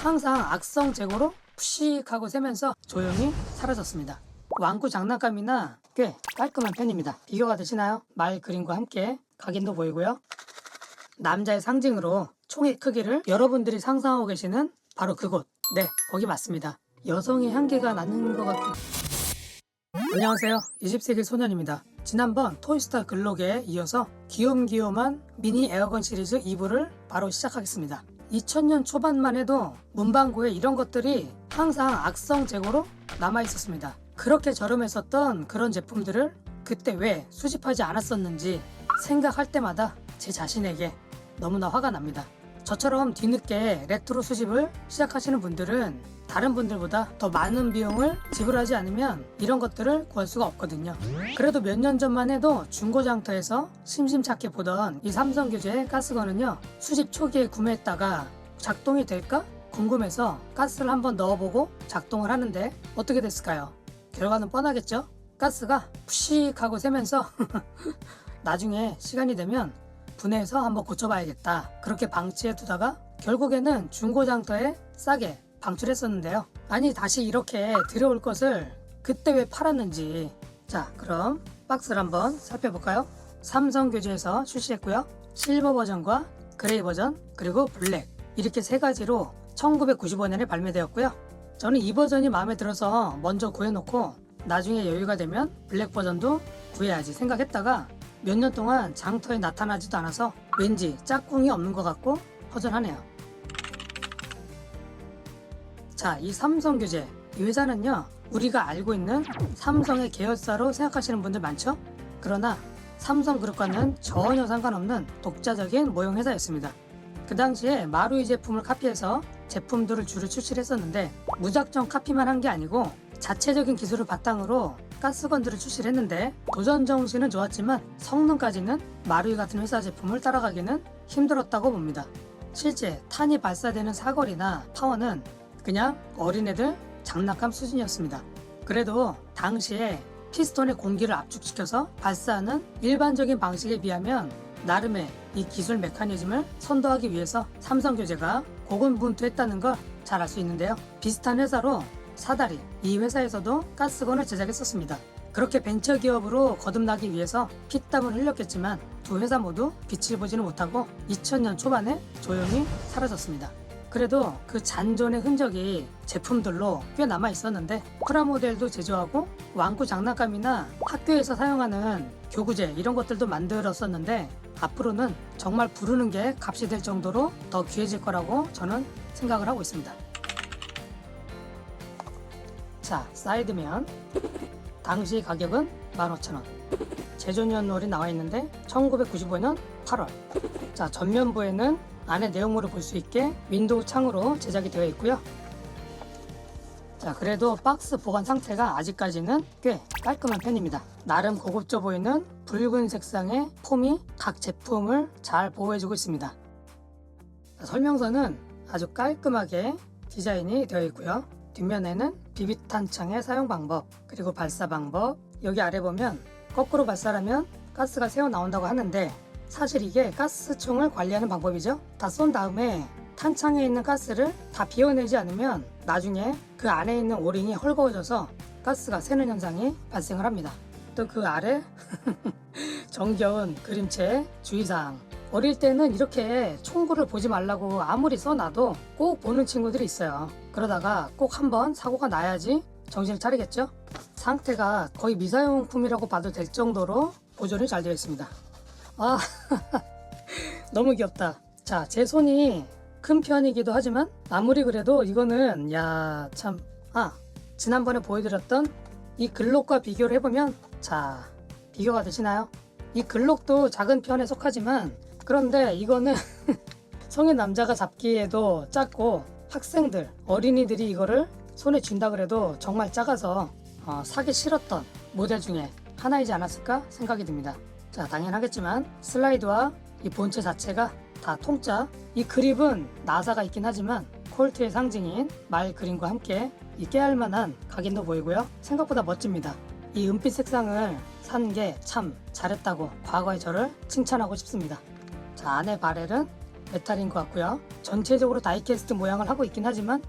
항상 악성 재고로 푸식하고 새면서 조용히 사라졌습니다. 완구 장난감이나 꽤 깔끔한 편입니다. 비교가 되시나요? 말 그림과 함께 각인도 보이고요. 남자의 상징으로 총의 크기를 여러분들이 상상하고 계시는 바로 그곳, 네, 거기 맞습니다. 여성의 향기가 나는 것 같은. 안녕하세요, 20세기 소년입니다. 지난번 토이스타 글록에 이어서 귀염귀염한 미니 에어건 시리즈 2부를 바로 시작하겠습니다. 2000년 초반만 해도 문방구에 이런 것들이 항상 악성 재고로 남아있었습니다. 그렇게 저렴했었던 그런 제품들을 그때 왜 수집하지 않았었는지 생각할 때마다 제 자신에게 너무나 화가 납니다. 저처럼 뒤늦게 레트로 수집을 시작하시는 분들은 다른 분들보다 더 많은 비용을 지불하지 않으면 이런 것들을 구할 수가 없거든요. 그래도 몇 년 전만 해도 중고장터에서 심심찮게 보던 이 삼성 교재 가스건은요, 수집 초기에 구매했다가 작동이 될까 궁금해서 가스를 한번 넣어보고 작동을 하는데 어떻게 됐을까요? 결과는 뻔하겠죠? 가스가 푸식하고 새면서 나중에 시간이 되면 분해해서 한번 고쳐봐야겠다, 그렇게 방치해 두다가 결국에는 중고장터에 싸게 방출했었는데요. 아니, 다시 이렇게 들여올 것을 그때 왜 팔았는지. 자, 그럼 박스를 한번 살펴볼까요? 삼성 교재에서 출시했고요. 실버 버전과 그레이 버전, 그리고 블랙, 이렇게 세 가지로 1995년에 발매되었고요. 저는 이 버전이 마음에 들어서 먼저 구해놓고 나중에 여유가 되면 블랙 버전도 구해야지 생각했다가 몇 년 동안 장터에 나타나지도 않아서 왠지 짝꿍이 없는 것 같고 허전하네요. 자, 이 삼성 교재, 이 회사는요, 우리가 알고 있는 삼성의 계열사로 생각하시는 분들 많죠? 그러나 삼성그룹과는 전혀 상관없는 독자적인 모형 회사였습니다. 그 당시에 마루이 제품을 카피해서 제품들을 주로 출시를 했었는데 무작정 카피만 한 게 아니고 자체적인 기술을 바탕으로 가스건들을 출시를 했는데 도전 정신은 좋았지만 성능까지는 마루이 같은 회사 제품을 따라가기는 힘들었다고 봅니다. 실제 탄이 발사되는 사거리나 파워는 그냥 어린애들 장난감 수준이었습니다. 그래도 당시에 피스톤의 공기를 압축시켜서 발사하는 일반적인 방식에 비하면 나름의 이 기술 메커니즘을 선도하기 위해서 삼성 교재가 고군분투했다는 걸 잘 알 수 있는데요. 비슷한 회사로 사다리, 이 회사에서도 가스건을 제작했었습니다. 그렇게 벤처기업으로 거듭나기 위해서 피땀을 흘렸겠지만 두 회사 모두 빛을 보지는 못하고 2000년 초반에 조용히 사라졌습니다. 그래도 그 잔존의 흔적이 제품들로 꽤 남아 있었는데 프라모델도 제조하고 완구 장난감이나 학교에서 사용하는 교구제, 이런 것들도 만들었었는데 앞으로는 정말 부르는 게 값이 될 정도로 더 귀해질 거라고 저는 생각을 하고 있습니다. 자, 사이드면 당시 가격은 15,000원, 제조년월이 나와 있는데 1995년 8월. 자, 전면부에는 안에 내용물을 볼 수 있게 윈도우 창으로 제작이 되어 있고요. 자, 그래도 박스 보관 상태가 아직까지는 꽤 깔끔한 편입니다. 나름 고급져 보이는 붉은 색상의 폼이 각 제품을 잘 보호해주고 있습니다. 자, 설명서는 아주 깔끔하게 디자인이 되어 있고요. 뒷면에는 비비탄창의 사용 방법, 그리고 발사 방법, 여기 아래 보면 거꾸로 발사하면 가스가 새어 나온다고 하는데 사실 이게 가스총을 관리하는 방법이죠. 다 쏜 다음에 탄창에 있는 가스를 다 비워내지 않으면 나중에 그 안에 있는 오링이 헐거워져서 가스가 새는 현상이 발생을 합니다. 또 그 아래 정겨운 그림체의 주의사항. 어릴 때는 이렇게 총구를 보지 말라고 아무리 써놔도 꼭 보는 친구들이 있어요. 그러다가 꼭 한번 사고가 나야지 정신을 차리겠죠. 상태가 거의 미사용품이라고 봐도 될 정도로 보존이 잘 되어 있습니다. 아, 너무 귀엽다. 자, 제 손이 큰 편이기도 하지만 아무리 그래도 이거는 참, 지난번에 보여드렸던 이 글록과 비교를 해보면, 자, 비교가 되시나요? 이 글록도 작은 편에 속하지만 그런데 이거는 성인 남자가 잡기에도 작고 학생들, 어린이들이 이거를 손에 쥔다 그래도 정말 작아서 사기 싫었던 모델 중에 하나이지 않았을까 생각이 듭니다. 자, 당연하겠지만 슬라이드와 이 본체 자체가 다 통짜. 이 그립은 나사가 있긴 하지만 콜트의 상징인 말 그림과 함께 이 깨알만한 각인도 보이고요. 생각보다 멋집니다. 이 은빛 색상을 산 게 참 잘했다고 과거의 저를 칭찬하고 싶습니다. 자, 안에 바렐은 메탈인 것 같고요. 전체적으로 다이캐스트 모양을 하고 있긴 하지만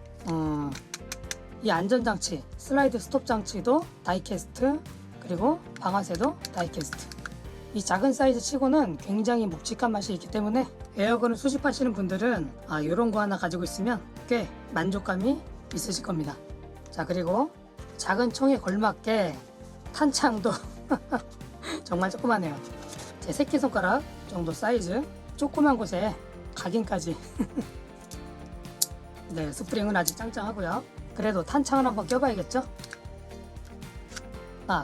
이 안전장치, 슬라이드 스톱 장치도 다이캐스트, 그리고 방아쇠도 다이캐스트. 이 작은 사이즈 치고는 굉장히 묵직한 맛이 있기 때문에 에어건을 수집하시는 분들은 이런 거 하나 가지고 있으면 꽤 만족감이 있으실 겁니다. 자, 그리고 작은 총에 걸맞게 탄창도 정말 조그마네요. 제 새끼손가락 정도 사이즈, 조그만 곳에 각인까지. 네, 스프링은 아직 짱짱하고요. 그래도 탄창을 한번 껴봐야겠죠?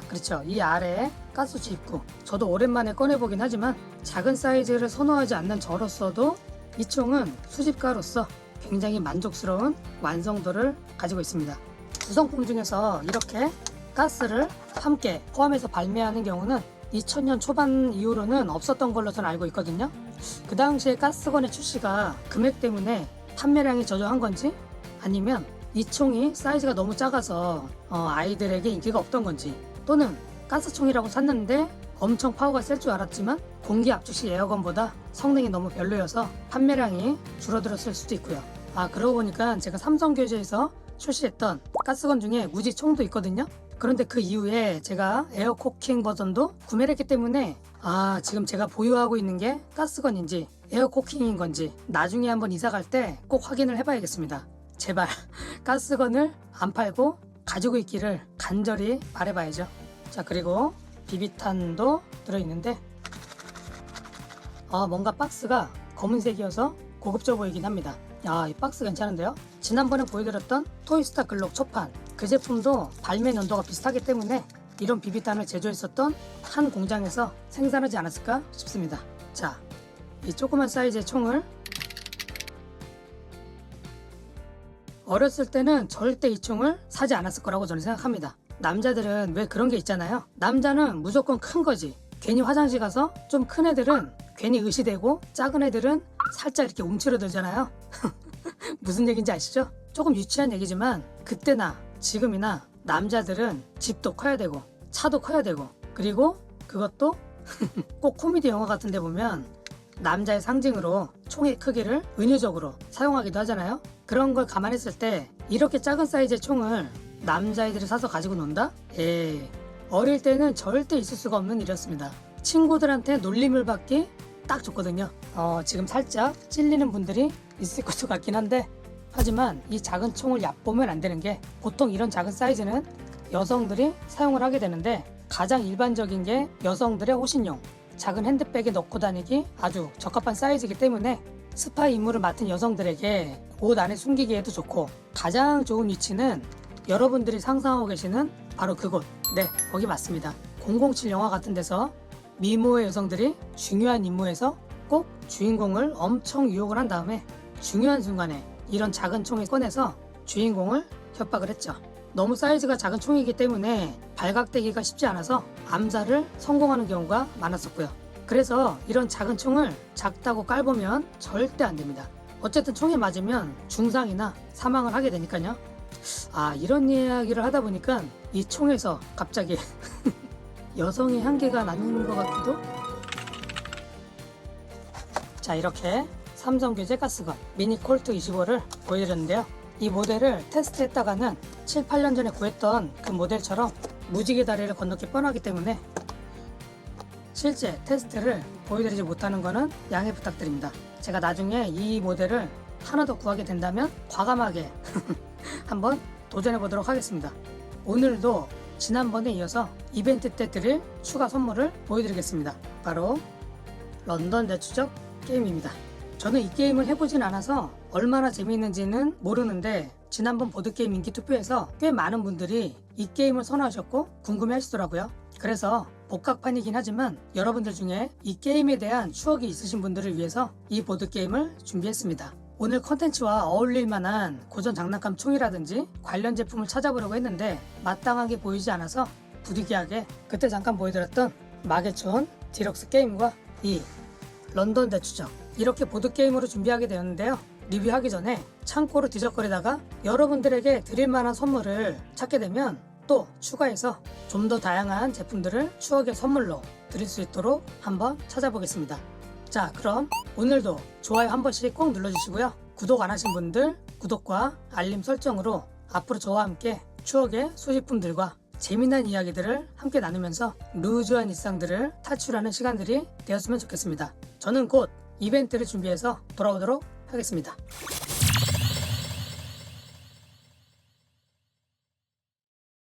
그렇죠. 이 아래에 가스치 입구. 저도 오랜만에 꺼내보긴 하지만 작은 사이즈를 선호하지 않는 저로서도 이 총은 수집가로서 굉장히 만족스러운 완성도를 가지고 있습니다. 구성품 중에서 이렇게 가스를 함께 포함해서 발매하는 경우는 2000년 초반 이후로는 없었던 걸로 저는 알고 있거든요. 그 당시에 가스건의 출시가 금액 때문에 판매량이 저조한 건지, 아니면 이 총이 사이즈가 너무 작아서 아이들에게 인기가 없던 건지, 또는 가스총이라고 샀는데 엄청 파워가 셀 줄 알았지만 공기 압축식 에어건보다 성능이 너무 별로여서 판매량이 줄어들었을 수도 있고요. 그러고 보니까 제가 삼성교재에서 출시했던 가스건 중에 우지 총도 있거든요. 그런데 그 이후에 제가 에어코킹 버전도 구매를 했기 때문에 지금 제가 보유하고 있는 게 가스건인지 에어코킹인 건지 나중에 한번 이사 갈 때 꼭 확인을 해봐야겠습니다. 제발 가스건을 안 팔고 가지고 있기를 간절히 바라봐야죠. 자, 그리고 비비탄도 들어있는데 뭔가 박스가 검은색이어서 고급져 보이긴 합니다. 이 박스 괜찮은데요? 지난번에 보여드렸던 토이스타 글록 초판, 그 제품도 발매 연도가 비슷하기 때문에 이런 비비탄을 제조했었던 한 공장에서 생산하지 않았을까 싶습니다. 자, 이 조그만 사이즈의 총을 어렸을 때는 절대 이 총을 사지 않았을 거라고 저는 생각합니다. 남자들은 왜 그런 게 있잖아요. 남자는 무조건 큰 거지. 괜히 화장실 가서 좀 큰 애들은 괜히 의시되고 작은 애들은 살짝 이렇게 움츠러들잖아요. 무슨 얘기인지 아시죠? 조금 유치한 얘기지만 그때나 지금이나 남자들은 집도 커야 되고 차도 커야 되고, 그리고 그것도 꼭 코미디 영화 같은 데 보면 남자의 상징으로 총의 크기를 은유적으로 사용하기도 하잖아요. 그런 걸 감안했을 때 이렇게 작은 사이즈의 총을 남자애들이 사서 가지고 논다? 어릴 때는 절대 있을 수가 없는 일이었습니다. 친구들한테 놀림을 받기 딱 좋거든요. 지금 살짝 찔리는 분들이 있을 것도 같긴 한데, 하지만 이 작은 총을 얕보면 안 되는 게, 보통 이런 작은 사이즈는 여성들이 사용을 하게 되는데 가장 일반적인 게 여성들의 호신용, 작은 핸드백에 넣고 다니기 아주 적합한 사이즈이기 때문에 스파이 임무를 맡은 여성들에게 옷 안에 숨기기에도 좋고, 가장 좋은 위치는 여러분들이 상상하고 계시는 바로 그곳, 네, 거기 맞습니다. 007 영화 같은 데서 미모의 여성들이 중요한 임무에서 꼭 주인공을 엄청 유혹을 한 다음에 중요한 순간에 이런 작은 총을 꺼내서 주인공을 협박을 했죠. 너무 사이즈가 작은 총이기 때문에 발각되기가 쉽지 않아서 암살을 성공하는 경우가 많았었고요. 그래서 이런 작은 총을 작다고 깔보면 절대 안 됩니다. 어쨌든 총에 맞으면 중상이나 사망을 하게 되니까요. 이런 이야기를 하다 보니까 이 총에서 갑자기 여성의 향기가 나는 것 같기도. 자, 이렇게 삼성교재 가스건 미니 콜트 25를 보여드렸는데요. 이 모델을 테스트했다가는 7, 8년 전에 구했던 그 모델처럼 무지개 다리를 건너기 뻔하기 때문에 실제 테스트를 보여드리지 못하는 거는 양해 부탁드립니다. 제가 나중에 이 모델을 하나 더 구하게 된다면 과감하게 한번 도전해 보도록 하겠습니다. 오늘도 지난번에 이어서 이벤트 때 드릴 추가 선물을 보여드리겠습니다. 바로 런던 대추적 게임입니다. 저는 이 게임을 해보진 않아서 얼마나 재미있는지는 모르는데, 지난번 보드게임 인기 투표에서 꽤 많은 분들이 이 게임을 선호하셨고 궁금해 하시더라고요. 그래서 복각판이긴 하지만 여러분들 중에 이 게임에 대한 추억이 있으신 분들을 위해서 이 보드게임을 준비했습니다. 오늘 컨텐츠와 어울릴 만한 고전 장난감 총이라든지 관련 제품을 찾아보려고 했는데 마땅하게 보이지 않아서 부득이하게 그때 잠깐 보여드렸던 마계촌 디럭스 게임과 이 런던 대추적, 이렇게 보드게임으로 준비하게 되었는데요. 리뷰하기 전에 창고로 뒤적거리다가 여러분들에게 드릴 만한 선물을 찾게 되면 또 추가해서 좀 더 다양한 제품들을 추억의 선물로 드릴 수 있도록 한번 찾아보겠습니다. 자, 그럼 오늘도 좋아요 한 번씩 꼭 눌러주시고요. 구독 안 하신 분들 구독과 알림 설정으로 앞으로 저와 함께 추억의 소지품들과 재미난 이야기들을 함께 나누면서 루즈한 일상들을 탈출하는 시간들이 되었으면 좋겠습니다. 저는 곧 이벤트를 준비해서 돌아오도록 하겠습니다.